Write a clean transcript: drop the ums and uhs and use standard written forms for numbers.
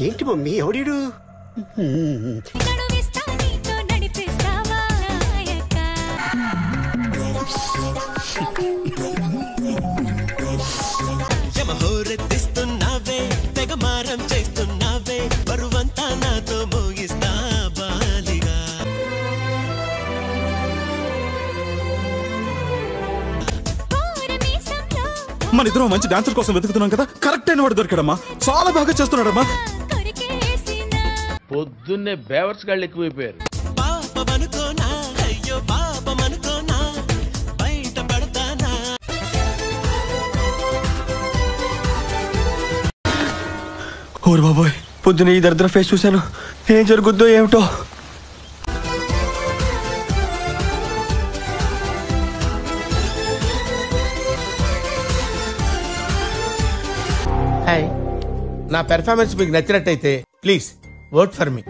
ఏంటి మమ్మీ ఎవడీడు? యమహోరెత్తిస్తున్నావే తెగ మారం చేస్తున్నావే బరువంతా నాతో మోగిస్తా బాలిగా. మన ఇద్దరం మంచి డాన్సర్ కోసం వెతుకుతున్నాం కదా, కరెక్ట్ అయిన వాడు దొరికాడమ్మా. చాలా బాగా చేస్తున్నాడమ్మా. పొద్దున్నే బేవర్స్ గాళ్ళు ఎక్కువైపోయారు. పాపమనుకోనా అయ్యో పాపమనుకోనా బయట పడతానా. ఓరు బాబోయ్, పొద్దున ఈ దరిద్ర ఫేస్ చూశాను. ఏం జరుగుద్దో ఏమిటో. హాయ్, నా పెర్ఫార్మెన్స్ మీకు నచ్చినట్టయితే ప్లీజ్ ఓట్ ఫర్ మీ.